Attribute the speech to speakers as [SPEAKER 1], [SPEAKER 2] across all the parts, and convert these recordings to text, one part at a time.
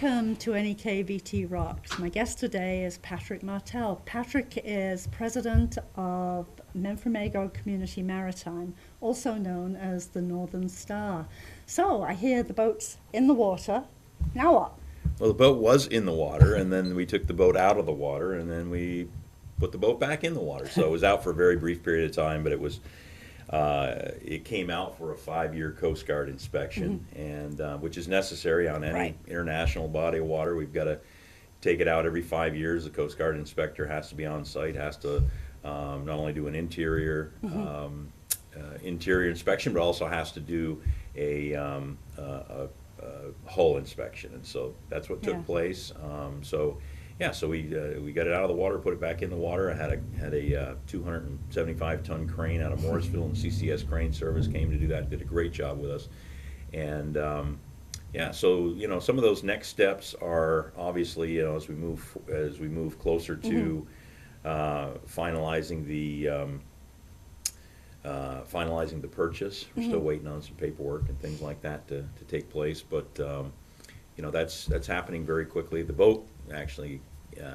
[SPEAKER 1] Welcome to NEK VT Rocks. My guest today is Patrick Martell. Patrick is president of Memphremagog Community Maritime, also known as the Northern Star. So I hear the boat's in the water. Now what?
[SPEAKER 2] Well, the boat was in the water, and then we took the boat out of the water, and then we put the boat back in the water. So it was out for a very brief period of time, but it came out for a 5-year Coast Guard inspection, and which is necessary on any international body of water. We've got to take it out every 5 years. The Coast Guard inspector has to be on site, has to not only do an interior inspection, but also has to do a hull inspection, and so that's what took place. So we got it out of the water, put it back in the water. I had a 275-ton crane out of Morrisville, and CCS Crane Service came to do that. Did a great job with us, and so some of those next steps are obviously as we move closer to finalizing the purchase. We're still waiting on some paperwork and things like that to take place, but that's happening very quickly. The boat actually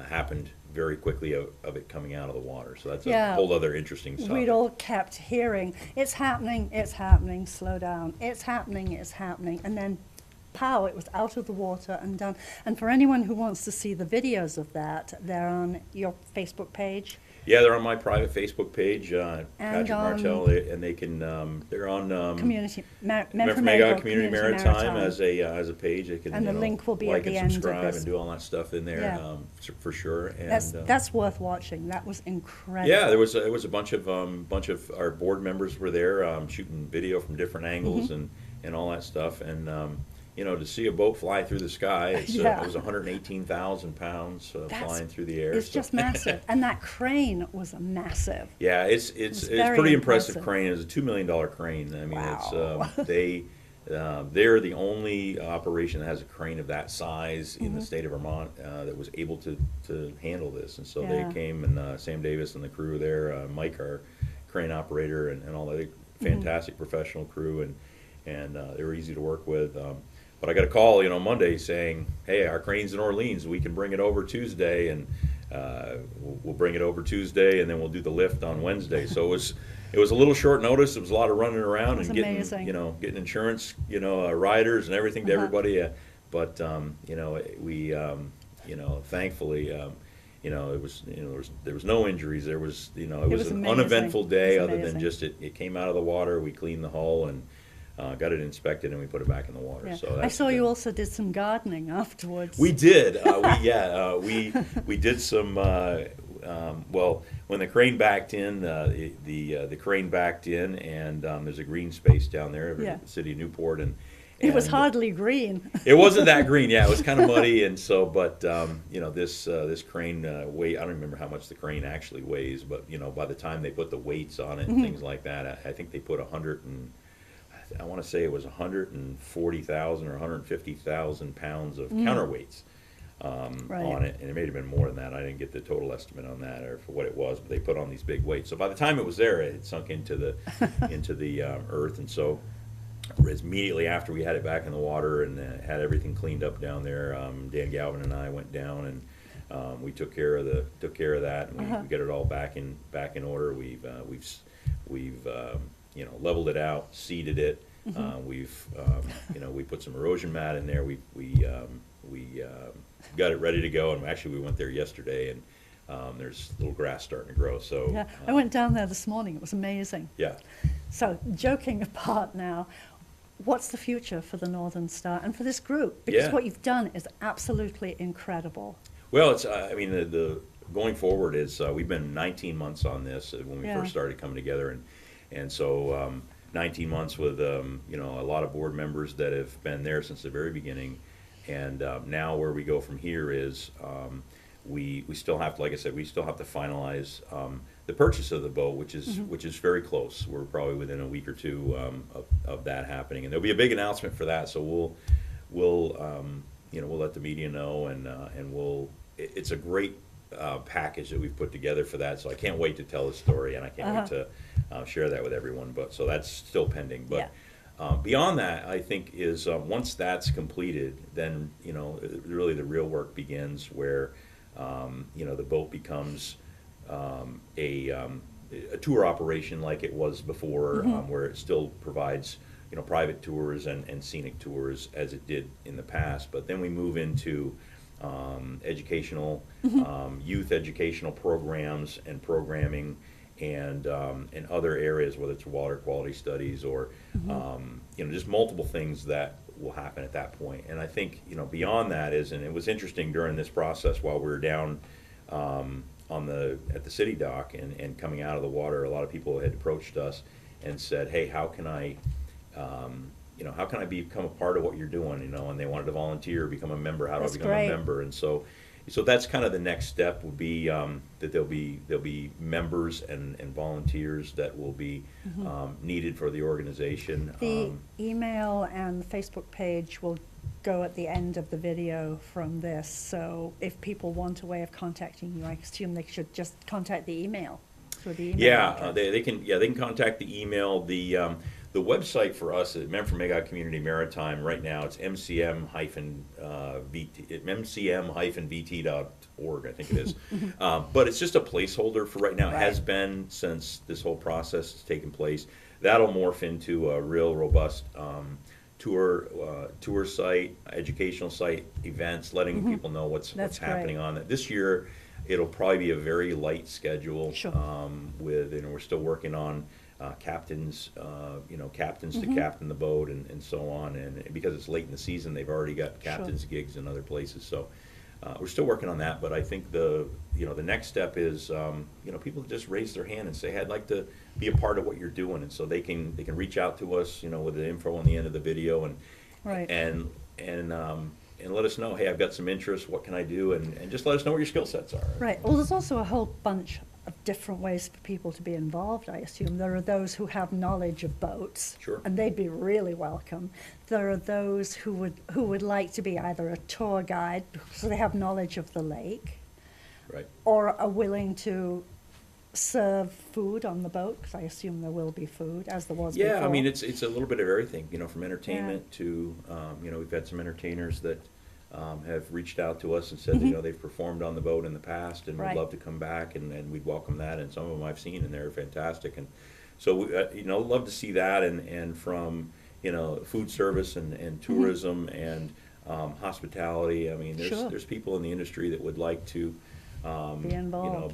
[SPEAKER 2] happened very quickly of it coming out of the water, so that's a whole other interesting topic.
[SPEAKER 1] We'd all kept hearing, it's happening, slow down, it's happening, and then pow, it was out of the water and done. And for anyone who wants to see the videos of that, they're on your Facebook page.
[SPEAKER 2] Yeah, they're on my private Facebook page, Patrick Martell, and they can. They're on Memphremagog Community Maritime as a page. They can,
[SPEAKER 1] and the link will be
[SPEAKER 2] like
[SPEAKER 1] at the
[SPEAKER 2] and
[SPEAKER 1] end
[SPEAKER 2] subscribe
[SPEAKER 1] of this.
[SPEAKER 2] And do all that stuff in there for sure. And
[SPEAKER 1] that's worth watching. That was incredible.
[SPEAKER 2] Yeah, there was a bunch of our board members were there shooting video from different angles and all that stuff, and to see a boat fly through the sky, it was 118,000 pounds flying through the air.
[SPEAKER 1] It's just massive, and that crane was massive.
[SPEAKER 2] Yeah, it's a pretty impressive crane. It was a $2 million crane. I mean, they're the only operation that has a crane of that size in the state of Vermont that was able to handle this. And so they came, and Sam Davis and the crew there, Mike, our crane operator, and all that fantastic professional crew, and they were easy to work with. But I got a call, Monday saying, "Hey, our crane's in Orleans. We can bring it over Tuesday, and we'll bring it over Tuesday, and then we'll do the lift on Wednesday." So it was a little short notice. It was a lot of running around and getting insurance, riders and everything to everybody. But we thankfully, there was no injuries. There was it was an uneventful day other than just it came out of the water. We cleaned the hull and got it inspected, and we put it back in the water.
[SPEAKER 1] Yeah.
[SPEAKER 2] So
[SPEAKER 1] I saw you also did some gardening afterwards.
[SPEAKER 2] We did. We did some. Well, when the crane backed in, the crane backed in, and there's a green space down there in the city of Newport, and
[SPEAKER 1] it was hardly green.
[SPEAKER 2] It wasn't that green. Yeah, it was kind of muddy, and so. But this crane weight. I don't remember how much the crane actually weighs, but by the time they put the weights on it and things like that, I think they put 100 and. I want to say it was 140,000 or 150,000 pounds of counterweights on it, and it may have been more than that. I didn't get the total estimate on that or for what it was, but they put on these big weights. So by the time it was there, it had sunk into the earth, and so immediately after we had it back in the water and had everything cleaned up down there, Dan Galvin and I went down and we took care of that, and we got it all back in order. We've leveled it out, seeded it. We put some erosion mat in there. We got it ready to go, and actually we went there yesterday, and there's little grass starting to grow. So
[SPEAKER 1] I went down there this morning. It was amazing.
[SPEAKER 2] Yeah.
[SPEAKER 1] So joking apart now, what's the future for the Northern Star and for this group? Because what you've done is absolutely incredible.
[SPEAKER 2] Well, it's the going forward is we've been 19 months on this when we first started coming together, and so 19 months with a lot of board members that have been there since the very beginning, and now where we go from here is we still have to, like I said, we still have to finalize the purchase of the boat, which is very close. We're probably within a week or two of that happening, and there'll be a big announcement for that. So we'll let the media know, and it's a great package that we've put together for that. So I can't wait to tell the story, and I can't wait to share that with everyone. But so that's still pending. But Beyond that, I think is once that's completed, then really the real work begins, where the boat becomes a tour operation like it was before, where it still provides private tours and scenic tours as it did in the past. But then we move into educational, youth educational programs and programming, and other areas, whether it's water quality studies or just multiple things that will happen at that point. And I think beyond that is, and it was interesting during this process while we were down at the city dock and coming out of the water, a lot of people had approached us and said, hey, how can I become a part of what you're doing, and they wanted to volunteer, become a member. How do I become a member? And so that's kind of the next step, would be that there'll be members and volunteers that will be needed for the organization.
[SPEAKER 1] The email and the Facebook page will go at the end of the video from this. So if people want a way of contacting you, I assume they should just contact the email. Through the email
[SPEAKER 2] they can contact the email. The website for us at Memphremagog Community Maritime right now, it's mcm-vt.org, I think it is. But it's just a placeholder for right now. It has been since this whole process has taken place. That'll morph into a real robust tour site, educational site, events, letting people know what's happening on it. This year, it'll probably be a very light schedule.
[SPEAKER 1] Sure.
[SPEAKER 2] We're still working on captains to captain the boat and so on. And because it's late in the season, they've already got captains gigs in other places. So we're still working on that. But I think the next step is people just raise their hand and say, hey, I'd like to be a part of what you're doing. And so they can reach out to us, with the info on the end of the video and let us know, hey, I've got some interest, what can I do? And just let us know what your skill sets are.
[SPEAKER 1] Right. Well, there's also a whole bunch of different ways for people to be involved, I assume. There are those who have knowledge of boats, and they'd be really welcome. There are those who would like to be either a tour guide, so they have knowledge of the lake, or are willing to serve food on the boat, because I assume there will be food, as there was before.
[SPEAKER 2] I mean, it's a little bit of everything, from entertainment to, we've had some entertainers that have reached out to us and said, they've performed on the boat in the past and would love to come back, and we'd welcome that. And some of them I've seen, and they're fantastic. And so, we, love to see that. And from, food service and tourism and hospitality. I mean, there's people in the industry that would like to be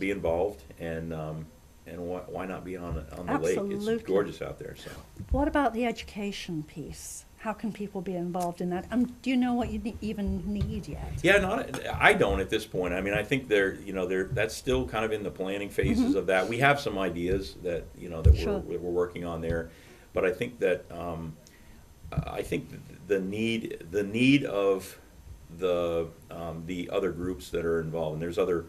[SPEAKER 2] involved, and why not be on the lake? It's gorgeous out there. So,
[SPEAKER 1] what about the education piece? How can people be involved in that? Do you know what you even need yet?
[SPEAKER 2] Yeah, I don't at this point. I mean, I think that's still kind of in the planning phases of that. We have some ideas that we're working on there, but I think that the need of the other groups that are involved, and there's other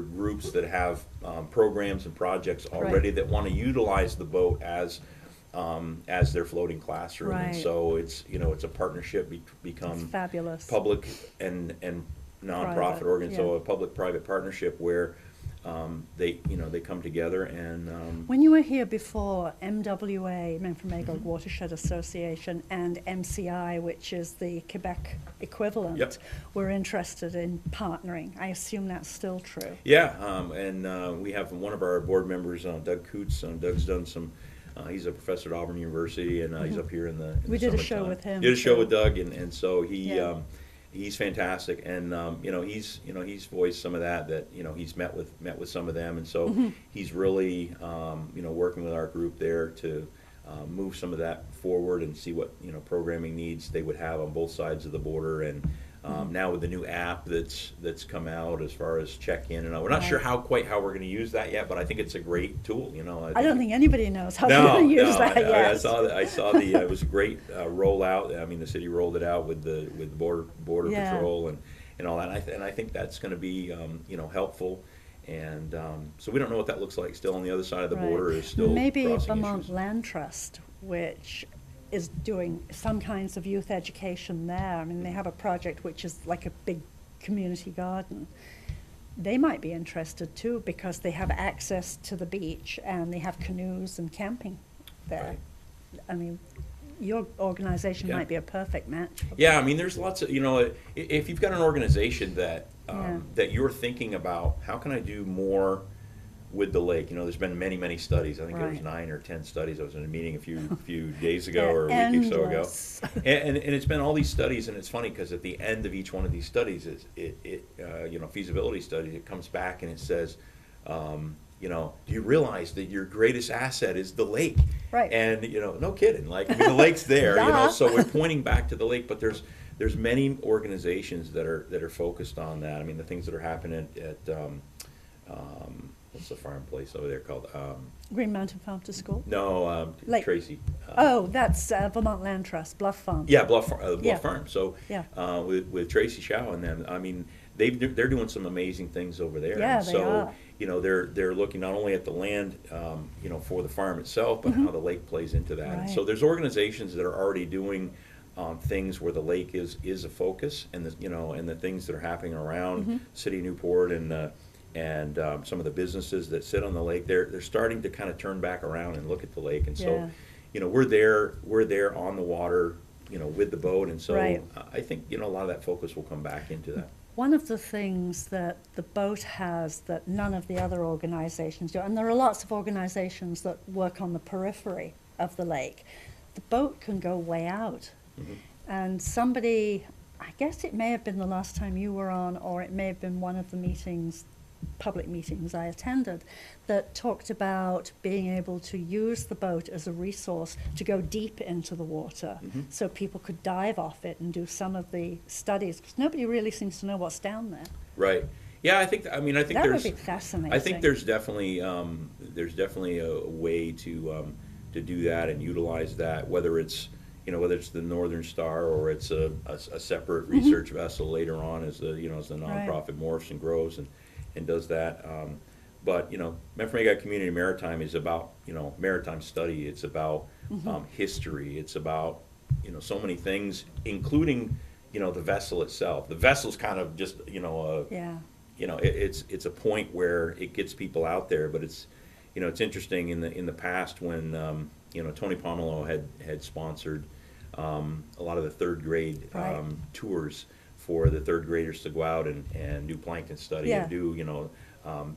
[SPEAKER 2] groups that have programs and projects already that want to utilize the boat as their floating classroom, and so it's a partnership become
[SPEAKER 1] fabulous,
[SPEAKER 2] public and nonprofit organ, so a public-private partnership where they come together. And
[SPEAKER 1] when you were here before, MWA, Memphremagog Watershed Association, and MCI, which is the Quebec equivalent, were interested in partnering. I assume that's still true.
[SPEAKER 2] And we have one of our board members, Doug Coots. Doug's done some. He's a professor at Auburn University, and he's up here in the
[SPEAKER 1] we did a show with him.
[SPEAKER 2] Did a show with Doug, and so he's fantastic, and he's voiced some of that he's met with some of them, and so he's really working with our group there to move some of that forward and see what programming needs they would have on both sides of the border. And now with the new app that's come out as far as check-in, and we're not sure how we're going to use that yet, but I think it's a great tool. I
[SPEAKER 1] don't think anybody knows how they're going to use that yet.
[SPEAKER 2] I saw it was a great rollout. I mean, the city rolled it out with border patrol and all that, and I think that's going to be helpful. And so we don't know what that looks like still on the other side of the border. Is still
[SPEAKER 1] maybe Vermont Land Trust, which is doing some kinds of youth education there. I mean, they have a project which is like a big community garden. They might be interested too, because they have access to the beach and they have canoes and camping there. I mean, your organization might be a perfect match.
[SPEAKER 2] Yeah, I mean, there's lots of, if you've got an organization that that you're thinking about, how can I do more with the lake? There's been many, many studies. I think there was 9 or 10 studies. I was in a meeting a few days ago or a week or so ago, and it's been all these studies. And it's funny because at the end of each one of these studies, feasibility studies, it comes back and it says, do you realize that your greatest asset is the lake?
[SPEAKER 1] Right.
[SPEAKER 2] And no kidding. Like, I mean, the lake's there. So we're pointing back to the lake. But there's many organizations that are focused on that. I mean, the things that are happening at what's the farm place over there called?
[SPEAKER 1] Green Mountain Farm to School?
[SPEAKER 2] No, Tracy.
[SPEAKER 1] That's Vermont Land Trust, Bluff Farm.
[SPEAKER 2] Yeah, Bluff Farm. So
[SPEAKER 1] yeah.
[SPEAKER 2] with Tracy Shaw and them, I mean, they're doing some amazing things over there.
[SPEAKER 1] Yeah,
[SPEAKER 2] and so, they're looking not only at the land, for the farm itself, but how the lake plays into that.
[SPEAKER 1] Right.
[SPEAKER 2] And so there's organizations that are already doing things where the lake is a focus, and the things that are happening around City of Newport and some of the businesses that sit on the lake. They're starting to kind of turn back around and look at the lake. And so, we're there on the water, with the boat. And so I think, a lot of that focus will come back into that.
[SPEAKER 1] One of the things that the boat has that none of the other organizations do, and there are lots of organizations that work on the periphery of the lake, the boat can go way out. And somebody, I guess it may have been the last time you were on, or it may have been one of the meetings, public meetings I attended, that talked about being able to use the boat as a resource to go deep into the water, so people could dive off it and do some of the studies, because nobody really seems to know what's down there.
[SPEAKER 2] Right. Yeah, I think that
[SPEAKER 1] would be fascinating.
[SPEAKER 2] I think there's definitely a way to do that and utilize that, whether it's the Northern Star or it's a separate research vessel later on as the nonprofit morphs and grows and does that. But Memphremagog Community Maritime is about maritime study. It's about history. It's about so many things, including the vessel itself. The vessel's kind of just it's a point where it gets people out there. But it's it's interesting in the past when Tony Pomelo had sponsored a lot of the third grade tours for the third graders to go out and do plankton study and do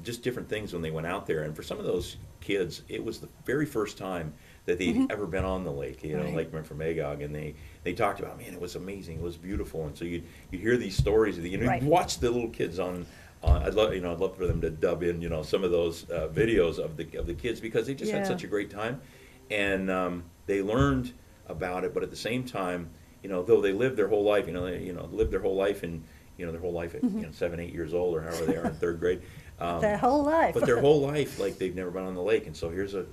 [SPEAKER 2] just different things when they went out there. And for some of those kids, it was the very first time that they'd ever been on the lake, Lake Memphremagog, and they talked about, man, it was amazing, it was beautiful. And so you'd hear these stories of you'd watch the little kids on. I'd love for them to dub in some of those videos of the kids, because they just had such a great time, and they learned about it. But at the same time, though they lived their whole life, lived their whole life and their whole life at 7, 8 years old or however they are in third grade.
[SPEAKER 1] Their whole life.
[SPEAKER 2] But their whole life, like, they've never been on the lake, and so here's a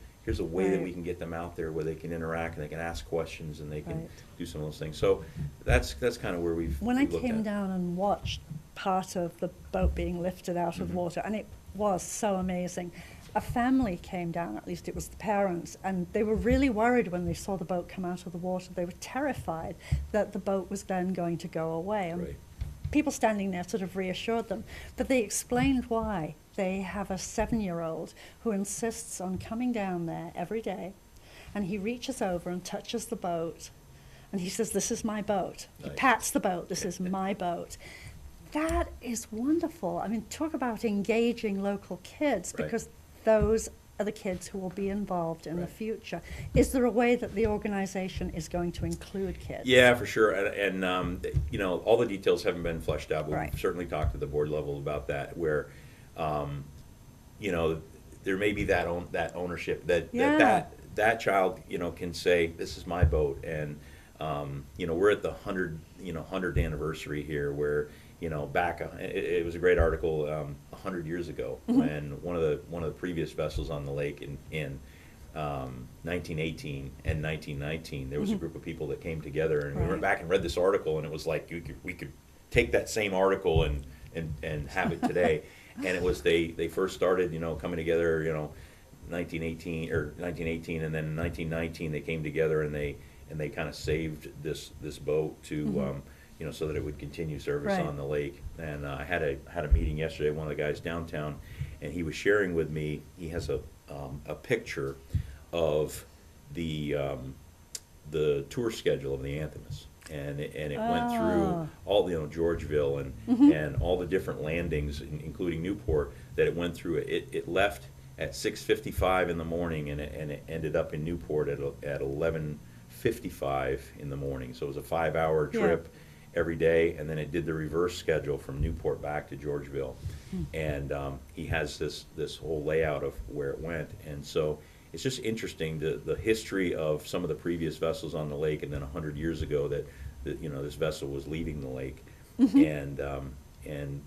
[SPEAKER 2] way that we can get them out there where they can interact and they can ask questions and they can do some of those things. So that's kind of where
[SPEAKER 1] When I came down and watched part of the boat being lifted out of the water, and it was so amazing. A family came down, at least it was the parents, and they were really worried when they saw the boat come out of the water. They were terrified that the boat was then going to go away. And people standing there sort of reassured them, but they explained why. They have a 7-year-old who insists on coming down there every day, and he reaches over and touches the boat, and he says, "This is my boat." He pats the boat, "This is my boat." That is wonderful. I mean, talk about engaging local kids, because those are the kids who will be involved in the future. Is there a way that the organization is going to include kids? Yeah,
[SPEAKER 2] for sure. And all the details haven't been fleshed out, but we've certainly talked at the board level about that, where, there may be that ownership that child, can say, "This is my boat." And, we're at the 100th anniversary here, where, back, it was a great article 100 years ago when one of the previous vessels on the lake in 1918 and 1919, there was a group of people that came together, and we went back and read this article, and it was like we could take that same article and have it today. And it was they first started coming together 1918, and then in 1919 they came together and they kind of saved this boat to so that it would continue service on the lake. And I had a meeting yesterday with one of the guys downtown, and he was sharing with me, he has a picture of the the tour schedule of the Anthemus. And it went through all, Georgeville and all the different landings, including Newport, that it went through. It left at 6:55 in the morning, and it ended up in Newport at 11:55 in the morning. So it was a 5-hour trip every day, and then it did the reverse schedule from Newport back to Georgeville. And he has this whole layout of where it went, and so it's just interesting the history of some of the previous vessels on the lake, and then 100 years ago that this vessel was leaving the lake, and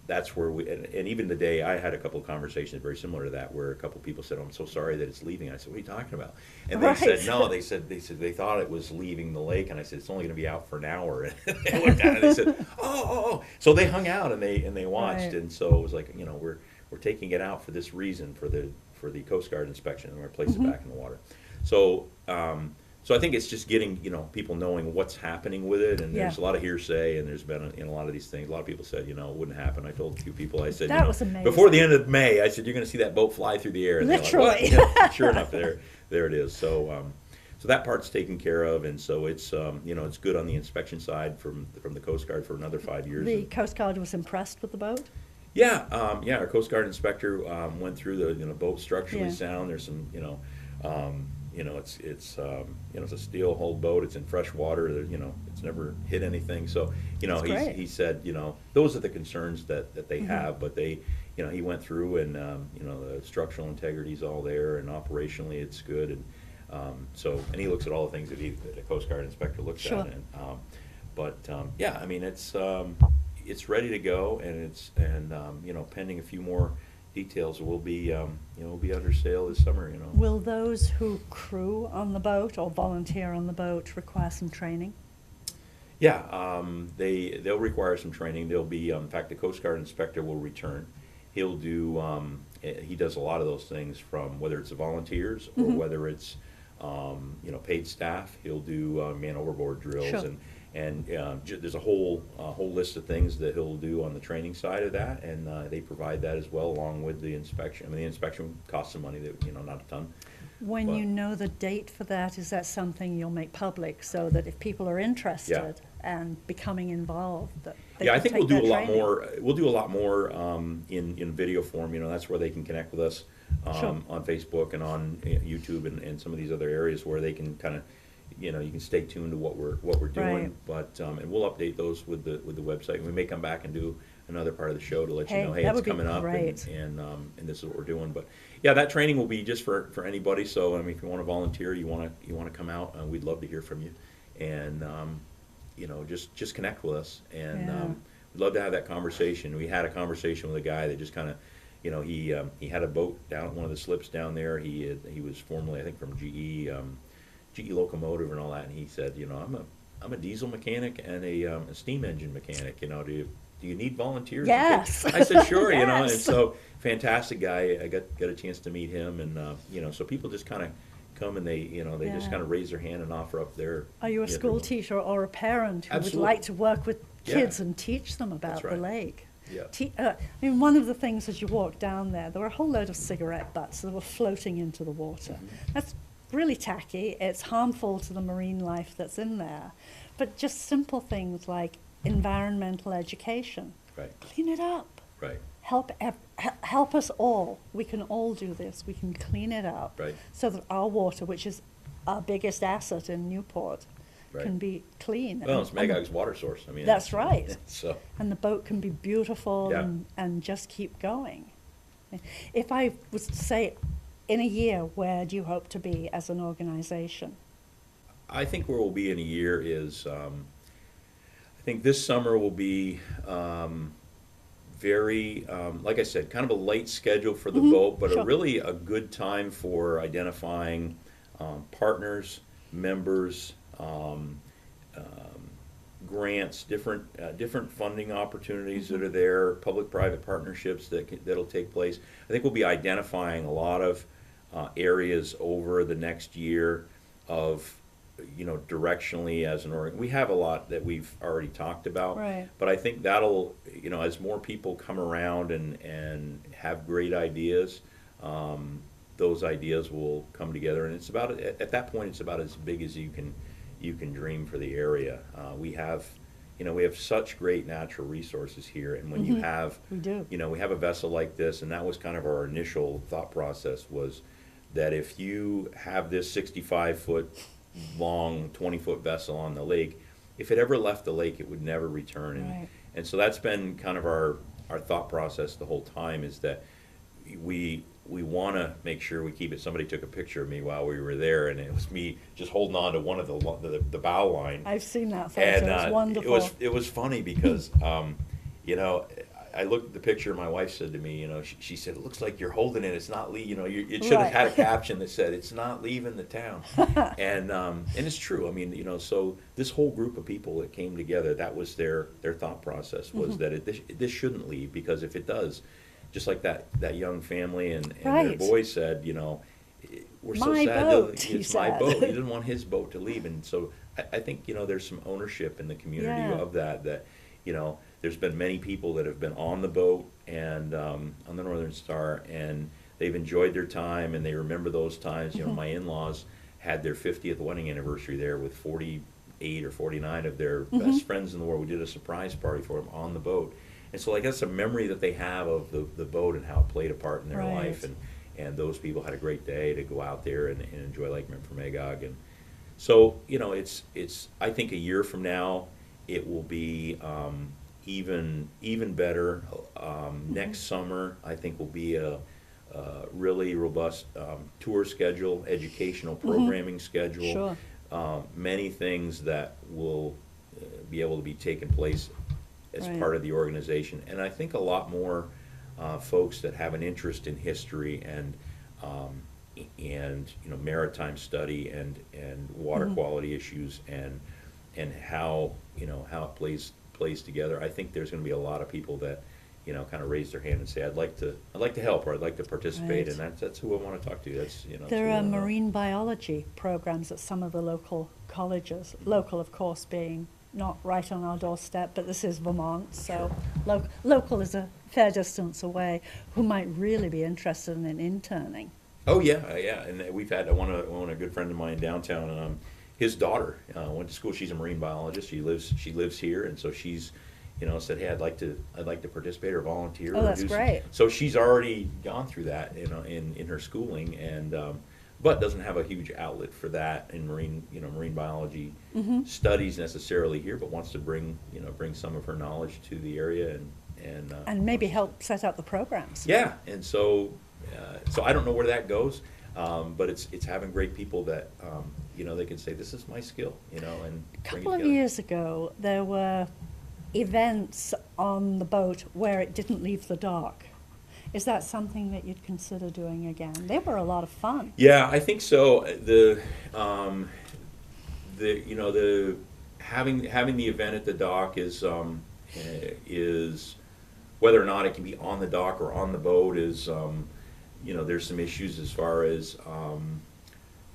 [SPEAKER 2] that's where and even today I had a couple of conversations very similar to that, where a couple of people said, "Oh, I'm so sorry that it's leaving." I said, "What are you talking about?" And they said, "No," they said they thought it was leaving the lake, and I said, "It's only going to be out for an hour." And they looked down and they said, "Oh." So they hung out and they watched, and so it was like, we're taking it out for this reason, for the Coast Guard inspection, and we're going to place it back in the water. So so I think it's just getting people knowing what's happening with it, and there's a lot of hearsay, and there's been a lot of these things. A lot of people said it wouldn't happen. I told a few people, I said,
[SPEAKER 1] that was amazing.
[SPEAKER 2] Before the end of May, I said, you're going to see that boat fly through the air. And
[SPEAKER 1] literally.
[SPEAKER 2] They're like, what? Sure enough, there it is. So so that part's taken care of, and so it's it's good on the inspection side from the Coast Guard for another 5 years.
[SPEAKER 1] The Coast Guard was impressed with the boat?
[SPEAKER 2] Yeah, our Coast Guard inspector went through the boat structurally sound. There's some it's a steel hulled boat. It's in fresh water. It's never hit anything. So he said those are the concerns that they have, but they he went through, and the structural integrity is all there, and operationally it's good, and and he looks at all the things that the Coast Guard inspector looks at, and I mean it's ready to go, and pending a few more details, will be under sail this summer.
[SPEAKER 1] Will those who crew on the boat or volunteer on the boat require some training?
[SPEAKER 2] Yeah, they'll require some training. They'll be, in fact, the Coast Guard inspector will return. He'll do, he does a lot of those things, from whether it's the volunteers or whether it's, paid staff. He'll do man overboard drills, and there's a whole list of things that he'll do on the training side of that, and they provide that as well, along with the inspection. I mean, the inspection costs some money, not a ton.
[SPEAKER 1] When you know the date for that, is that something you'll make public, so that if people are interested and becoming involved, that they
[SPEAKER 2] I think we'll do a lot
[SPEAKER 1] training?
[SPEAKER 2] more. We'll do a lot more in video form. That's where they can connect with us on Facebook and on YouTube and some of these other areas where they can kind of, you can stay tuned to what we're doing. But and we'll update those with the website. And we may come back and do another part of the show to let you know, hey, it's coming up, and this is what we're doing. But that training will be just for anybody. So I mean, if you want to volunteer, you want to come out, we'd love to hear from you, and just connect with us, and we'd love to have that conversation. We had a conversation with a guy that just kind of, he had a boat down at one of the slips down there. He was formerly, I think, from GE Locomotive and all that, and he said, I'm a diesel mechanic and a steam engine mechanic. Do you need volunteers?
[SPEAKER 1] Yes.
[SPEAKER 2] I said, sure. And so fantastic guy. I got a chance to meet him, and so people just kind of come, and they just kind of raise their hand and offer up their.
[SPEAKER 1] Are you a school teacher or a parent who would like to work with kids and teach them about the lake? Yeah. I mean, one of the things as you walk down there were a whole load of cigarette butts that were floating into the water. That's really tacky. It's harmful to the marine life that's in there. But just simple things like environmental education.
[SPEAKER 2] Right.
[SPEAKER 1] Clean it up.
[SPEAKER 2] Right.
[SPEAKER 1] Help us all. We can all do this. We can clean it up, so that our water, which is our biggest asset in Newport, can be clean.
[SPEAKER 2] Well, it's Magog's water source. I mean,
[SPEAKER 1] that's right.
[SPEAKER 2] So.
[SPEAKER 1] And the boat can be beautiful and just keep going. If I was to say, in a year, where do you hope to be as an organization?
[SPEAKER 2] I think where we'll be in a year is, I think this summer will be very, like I said, kind of a light schedule for the boat, but really a good time for identifying partners, members, grants, different funding opportunities that are there, public-private partnerships that'll take place. I think we'll be identifying a lot of areas over the next year of, directionally as an org. We have a lot that we've already talked about, but I think that'll, as more people come around and have great ideas, those ideas will come together, and it's about, at that point, it's about as big as you you can dream for the area. We have such great natural resources here, and when you have,
[SPEAKER 1] we do.
[SPEAKER 2] We have a vessel like this, and that was kind of our initial thought process, was that if you have this 65-foot long, 20-foot vessel on the lake, if it ever left the lake, it would never return. And so that's been kind of our thought process the whole time, is that we want to make sure we keep it. Somebody took a picture of me while we were there, and it was me just holding on to one of the bow line.
[SPEAKER 1] I've seen that photo. And, it's wonderful.
[SPEAKER 2] It was funny because I looked at the picture. My wife said to me, she said, "It looks like you're holding it. It's not it should have had a caption that said, 'It's not leaving the town.'" And it's true. I mean, so this whole group of people that came together, that was their thought process, was that this shouldn't leave, because if it does, just like that young family and their boy said, we're so sad. It's my boat. He didn't want his boat to leave. And so I think, there's some ownership in the community of that, there's been many people that have been on the boat and on the Northern Star, and they've enjoyed their time, and they remember those times. My in-laws had their 50th wedding anniversary there with 48 or 49 of their best friends in the world. We did a surprise party for them on the boat. And so, that's a memory that they have of the boat and how it played a part in their life. And those people had a great day to go out there and enjoy Lake Memphremagog. And so, it's I think a year from now, it will be even better. Next summer, I think, will be a really robust tour schedule, educational programming schedule. Many things that will be able to be taking place as part of the organization. And I think a lot more folks that have an interest in history and maritime study and water quality issues and how how it plays together. I think there's going to be a lot of people that kind of raise their hand and say, I'd like to help, or I'd like to participate, and that's who I want to talk to. That's
[SPEAKER 1] there are marine biology programs at some of the local colleges. Local, of course, being not right on our doorstep, but this is Vermont, so local is a fair distance away, who might really be interested in interning.
[SPEAKER 2] Oh yeah, and we've had one a good friend of mine downtown. His daughter went to school. She's a marine biologist. She lives here, and so she's said, hey, I'd like to participate or volunteer.
[SPEAKER 1] Oh, that's great.
[SPEAKER 2] So she's already gone through that in her schooling, and but doesn't have a huge outlet for that in marine biology studies necessarily here, but wants to bring some of her knowledge to the area and
[SPEAKER 1] maybe help set up the programs.
[SPEAKER 2] Yeah, and so I don't know where that goes, but it's having great people that they can say, this is my skill, and
[SPEAKER 1] a couple of years ago there were events on the boat where it didn't leave the dock. Is that something that you'd consider doing again? They were a lot of fun.
[SPEAKER 2] Yeah, I think so. The having the event at the dock is whether or not it can be on the dock or on the boat is there's some issues as far as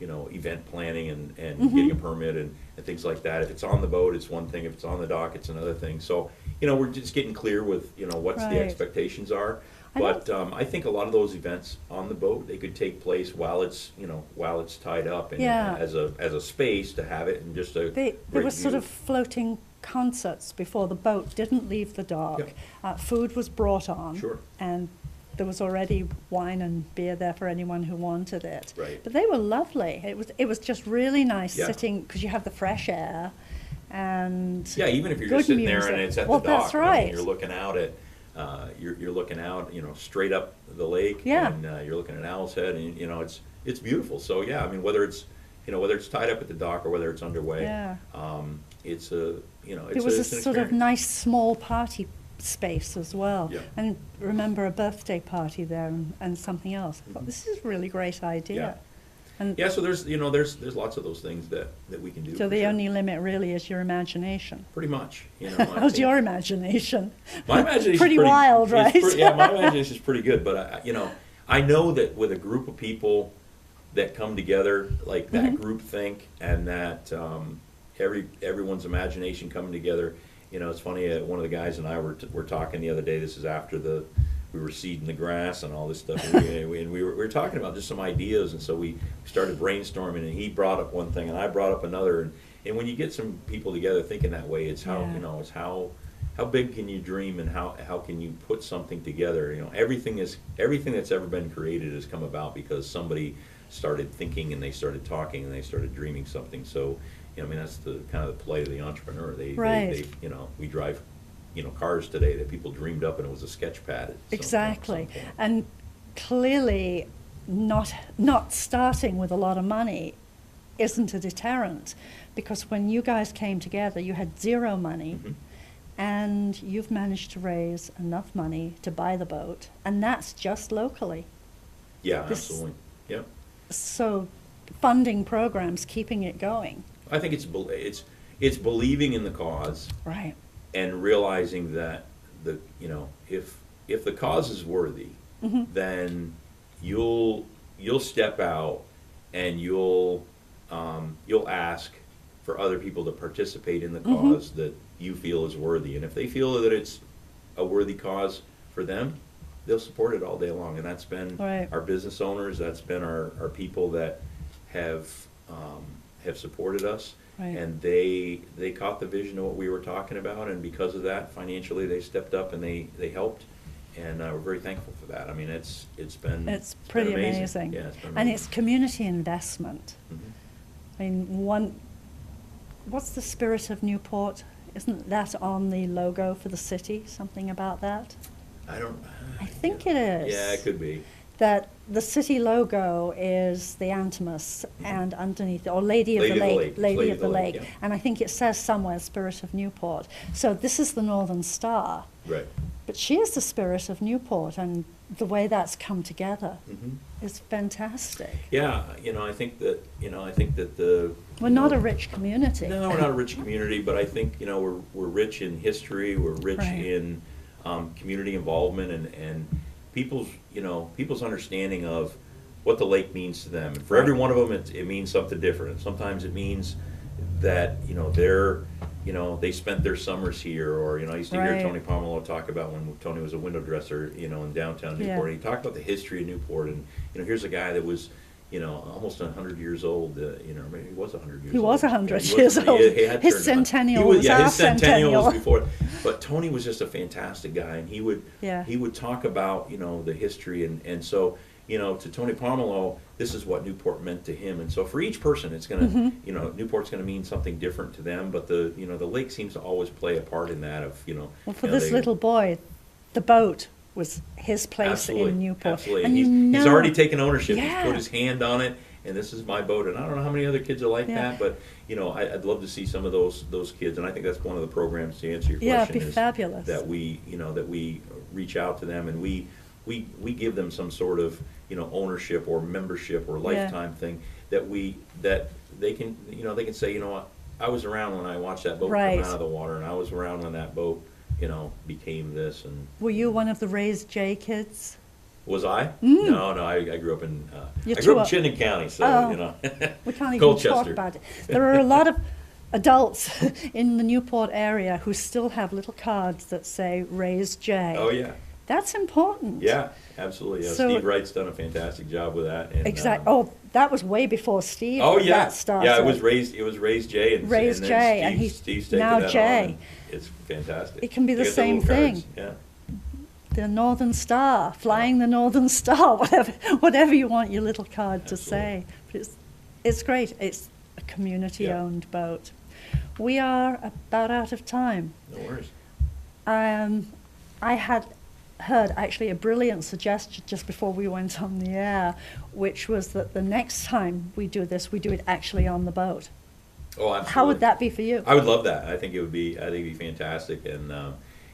[SPEAKER 2] event planning and getting a permit and things like that. If it's on the boat, it's one thing. If it's on the dock, it's another thing. So we're just getting clear with what's the expectations are. But I think a lot of those events on the boat, they could take place while it's tied up and as a space to have it and just a
[SPEAKER 1] there were sort of floating concerts before the boat didn't leave the dock. Food was brought on, and there was already wine and beer there for anyone who wanted it. But they were lovely. It was just really nice sitting, because you have the fresh air and
[SPEAKER 2] even if you're just sitting there and it's at the dock,
[SPEAKER 1] that's right.
[SPEAKER 2] You're looking out at. You're looking out, straight up the lake, and you're looking at Owl's Head, and it's beautiful. So whether it's tied up at the dock or whether it's underway, it's a
[SPEAKER 1] there was a sort of nice small party space as well, and remember a birthday party there and something else. I thought, this is a really great idea. And
[SPEAKER 2] so there's lots of those things that we can do.
[SPEAKER 1] So the only limit really is your imagination.
[SPEAKER 2] Pretty much.
[SPEAKER 1] How's your imagination?
[SPEAKER 2] My imagination
[SPEAKER 1] pretty wild, right?
[SPEAKER 2] My imagination is pretty good, but I know that with a group of people that come together, like that group think, and that everyone's imagination coming together. It's funny. One of the guys and I were talking the other day. This is after the were seeding the grass and all this stuff, and we were talking about just some ideas, and so we started brainstorming, and he brought up one thing, and I brought up another, and when you get some people together thinking that way, it's how it's how big can you dream, and how can you put something together? Everything that's ever been created has come about because somebody started thinking, and they started talking, and they started dreaming something. So, I mean, that's the kind of the play of the entrepreneur. They we drive, cars today that people dreamed up, and it was a sketch pad.
[SPEAKER 1] Exactly. And clearly not starting with a lot of money isn't a deterrent, because when you guys came together, you had zero money.
[SPEAKER 2] Mm-hmm.
[SPEAKER 1] And you've managed to raise enough money to buy the boat, and that's just locally.
[SPEAKER 2] Yeah, absolutely. Yep.
[SPEAKER 1] So, funding programs, keeping it going.
[SPEAKER 2] I think it's believing in the cause,
[SPEAKER 1] right,
[SPEAKER 2] and realizing that if the cause is worthy,
[SPEAKER 1] mm-hmm.
[SPEAKER 2] then you'll step out and you'll ask for other people to participate in the cause mm-hmm. that you feel is worthy, and if they feel that it's a worthy cause for them, they'll support it all day long. And that's been our business owners, that's been our people that have supported us, and they caught the vision of what we were talking about, and because of that, financially they stepped up and they helped, and we're very thankful for that. I mean, it's
[SPEAKER 1] pretty amazing.
[SPEAKER 2] Yeah, it's been amazing.
[SPEAKER 1] And it's community investment.
[SPEAKER 2] Mm-hmm.
[SPEAKER 1] I mean, what's the spirit of Newport? Isn't that on the logo for the city? Something about that?
[SPEAKER 2] I
[SPEAKER 1] think it is.
[SPEAKER 2] Yeah, it could be.
[SPEAKER 1] That the city logo is the Antimus, mm-hmm. and underneath, or Lady of the Lake. Yeah. And I think it says somewhere, Spirit of Newport. So this is the Northern Star.
[SPEAKER 2] Right.
[SPEAKER 1] But she is the spirit of Newport, and the way that's come together
[SPEAKER 2] mm-hmm.
[SPEAKER 1] is fantastic.
[SPEAKER 2] Yeah, I think that
[SPEAKER 1] we're not a rich community.
[SPEAKER 2] No, we're not a rich community, but I think we're rich in history. We're rich in community involvement, and people's understanding of what the lake means to them. And for every one of them, it means something different. And sometimes it means that they spent their summers here, or I used to hear Tony Pomelo talk about when Tony was a window dresser, in downtown Newport. And he talked about the history of Newport, and here's a guy that was almost 100 years old. Maybe he was 100 years old.
[SPEAKER 1] He was 100 years old. His centennial was
[SPEAKER 2] his centennial was before. But Tony was just a fantastic guy, and he would talk about the history, and so to Tony Pomelo, this is what Newport meant to him. And so for each person, it's going to
[SPEAKER 1] mm-hmm.
[SPEAKER 2] Newport's going to mean something different to them. But the lake seems to always play a part in that.
[SPEAKER 1] Well, for this little boy, the boat was his place in Newport.
[SPEAKER 2] Absolutely.
[SPEAKER 1] And
[SPEAKER 2] he's already taken ownership.
[SPEAKER 1] Yeah.
[SPEAKER 2] He's put his hand on it, and this is my boat. And I don't know how many other kids are like that, but I'd love to see some of those kids. And I think that's one of the programs, to answer your question.
[SPEAKER 1] Yeah, it'd be fabulous.
[SPEAKER 2] That we reach out to them, and we give them some sort of ownership or membership or lifetime thing that they can say, what, I was around when I watched that boat come out of the water, and I was around when that boat became this. And
[SPEAKER 1] were you one of the Raised J kids?
[SPEAKER 2] Was I?
[SPEAKER 1] Mm.
[SPEAKER 2] No, I grew up in Chittenden County, so
[SPEAKER 1] we can't even talk about it. There are a lot of adults in the Newport area who still have little cards that say Raised J.
[SPEAKER 2] Oh yeah.
[SPEAKER 1] That's important.
[SPEAKER 2] Yeah, absolutely.
[SPEAKER 1] So,
[SPEAKER 2] Steve Wright's done a fantastic job with that.
[SPEAKER 1] Exactly. That was way before Steve.
[SPEAKER 2] Oh yeah.
[SPEAKER 1] That started.
[SPEAKER 2] Yeah, it was Raised J, and
[SPEAKER 1] Raised J,
[SPEAKER 2] and
[SPEAKER 1] he's
[SPEAKER 2] Steve's
[SPEAKER 1] now J.
[SPEAKER 2] It's fantastic.
[SPEAKER 1] It can be the same thing.
[SPEAKER 2] Yeah.
[SPEAKER 1] The Northern Star, flying the Northern Star, whatever you want your little card to say. But it's great. It's a community-owned boat. We are about out of time.
[SPEAKER 2] No worries.
[SPEAKER 1] I had heard actually a brilliant suggestion just before we went on the air, which was that the next time we do this, we do it actually on the boat.
[SPEAKER 2] Oh, absolutely.
[SPEAKER 1] How would that be for you?
[SPEAKER 2] I would love that. I think it'd be fantastic, and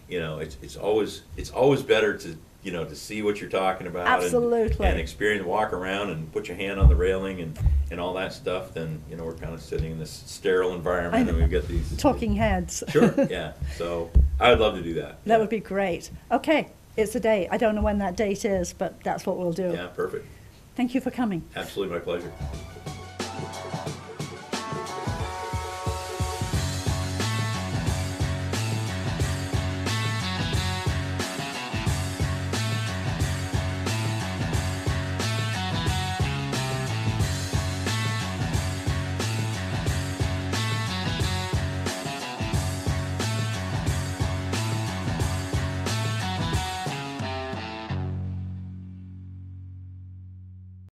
[SPEAKER 2] it's always better to to see what you're talking about.
[SPEAKER 1] Absolutely.
[SPEAKER 2] And experience, walk around and put your hand on the railing and all that stuff. Then we're kind of sitting in this sterile environment, and we've got these
[SPEAKER 1] talking heads.
[SPEAKER 2] Sure. Yeah. So I would love to do that.
[SPEAKER 1] That would be great. Okay. It's a date. I don't know when that date is, but that's what we'll do.
[SPEAKER 2] Yeah, perfect.
[SPEAKER 1] Thank you for coming.
[SPEAKER 2] Absolutely, my pleasure.